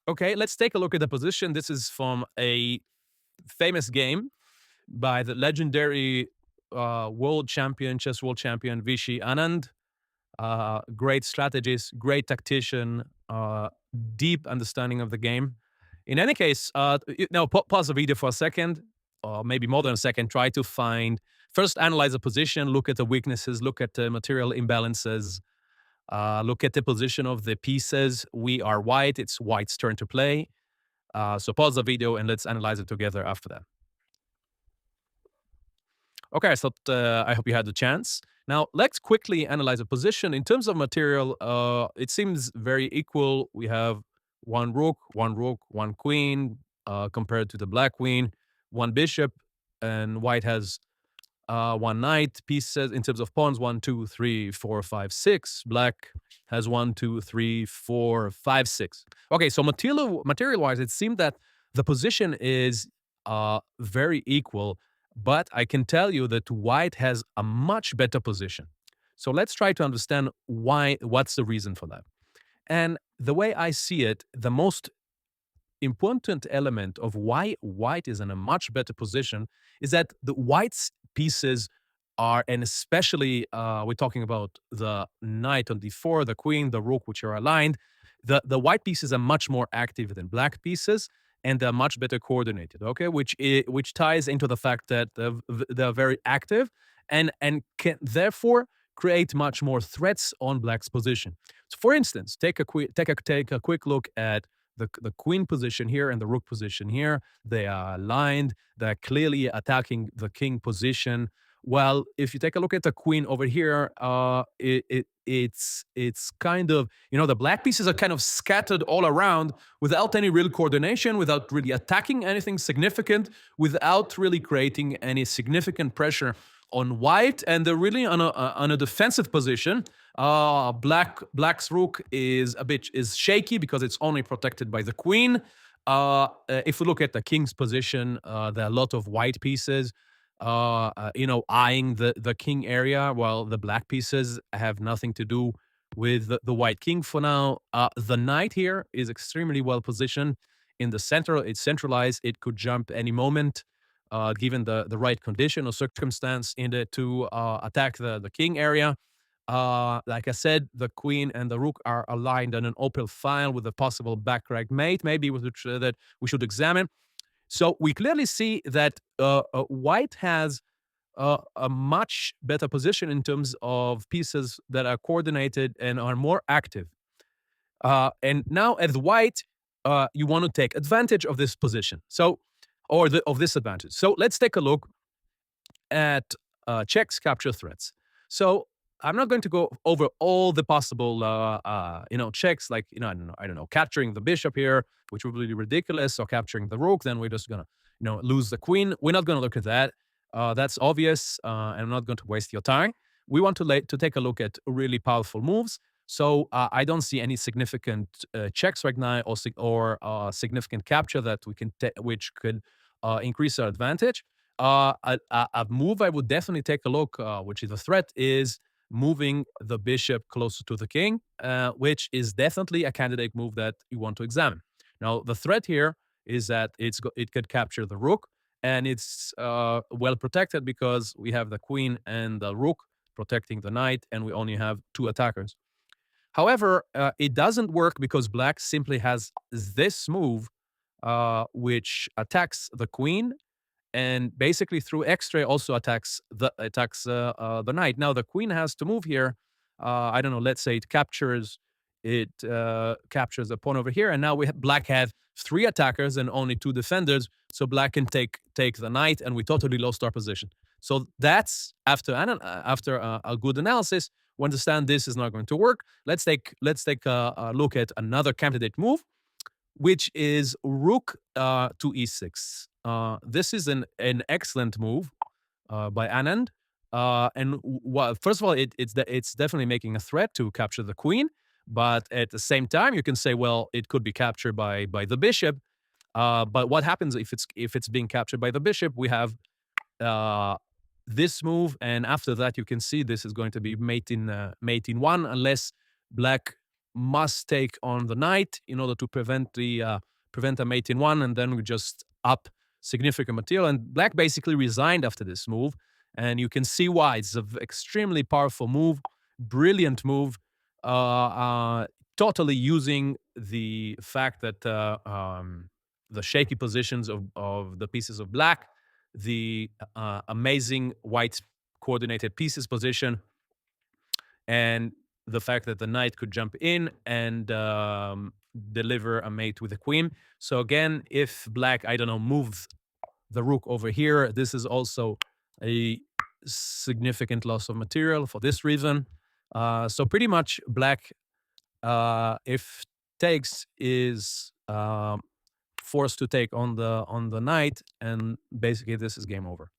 Okay, let's take a look at the position. This is from a famous game by the legendary chess world champion Vishy Anand. Great strategist, great tactician, deep understanding of the game. In any case, now pause the video for a second, or maybe more than a second. Try to find first, analyze the position, look at the weaknesses, look at the material imbalances, look at the position of the pieces. We are white. It's white's turn to play. So pause the video and let's analyze it together after that. Okay, so I hope you had the chance. Now, let's quickly analyze the position. In terms of material, it seems very equal. We have one rook, one queen, compared to the black queen, one bishop, and white has one knight. Pieces in terms of pawns, 1, 2, 3, 4, 5, 6. Black has 1, 2, 3, 4, 5, 6. Okay, so material wise, it seemed that the position is very equal, but I can tell you that white has a much better position. So let's try to understand why. What's the reason for that? And the way I see it, the most important element of why white is in a much better position is that the white's pieces are, and especially we're talking about the knight on d4, the queen, the rook, which are aligned. The white pieces are much more active than black pieces, and they're much better coordinated. Okay, which ties into the fact that they're very active and can therefore create much more threats on black's position. So, for instance, take a quick look at the queen position here and the rook position here. They are aligned. They're clearly attacking the king position. Well, if you take a look at the queen over here, it's kind of, the black pieces are kind of scattered all around without any real coordination, without really attacking anything significant, without really creating any significant pressure on white, and they're really on a defensive position. Black's rook is shaky because it's only protected by the queen. If we look at the king's position, there are a lot of white pieces, eyeing the king area, while the black pieces have nothing to do with the white king for now. The knight here is extremely well positioned in the center. It's centralized. It could jump any moment, given the right condition or circumstance in it to attack the king area. Like I said, the queen and the rook are aligned on an open file with a possible backrank mate, maybe that we should examine. So we clearly see that white has a much better position in terms of pieces that are coordinated and are more active. And now, as white, you want to take advantage of this position. So, of this advantage. So let's take a look at checks, capture, threats. So I'm not going to go over all the possible, checks, like, I don't know, capturing the bishop here, which would be ridiculous, or capturing the rook. Then we're just gonna, lose the queen. We're not going to look at that. That's obvious, and I'm not going to waste your time. We want to take a look at really powerful moves. So I don't see any significant checks right now, or significant capture that we can which could increase our advantage. A move I would definitely take a look, which is a threat, is moving the bishop closer to the king, which is definitely a candidate move that you want to examine. Now, the threat here is that it could capture the rook, and it's well protected because we have the queen and the rook protecting the knight, and we only have two attackers. However, it doesn't work because black simply has this move, which attacks the queen, and basically through X-ray also attacks the knight. Now the queen has to move here. I don't know. Let's say it captures the pawn over here, and now black have three attackers and only two defenders. So black can take the knight, and we totally lost our position. So that's after a good analysis, we understand this is not going to work. Let's take a look at another candidate move, which is rook to e6. This is an excellent move by Anand. First of all, it's definitely making a threat to capture the queen, but at the same time, you can say, well, it could be captured by the bishop. But what happens if it's being captured by the bishop? We have this move, and after that, you can see this is going to be mate in one, unless black must take on the knight in order to prevent a mate in one, and then we just up significant material. And black basically resigned after this move, and you can see why. It's an extremely powerful move, brilliant move, totally using the fact that the shaky positions of the pieces of black, the amazing white coordinated pieces position, and the fact that the knight could jump in and deliver a mate with a queen. So again, if black, I don't know, moves the rook over here, this is also a significant loss of material for this reason. So pretty much black, if takes, is forced to take on the knight, and basically this is game over.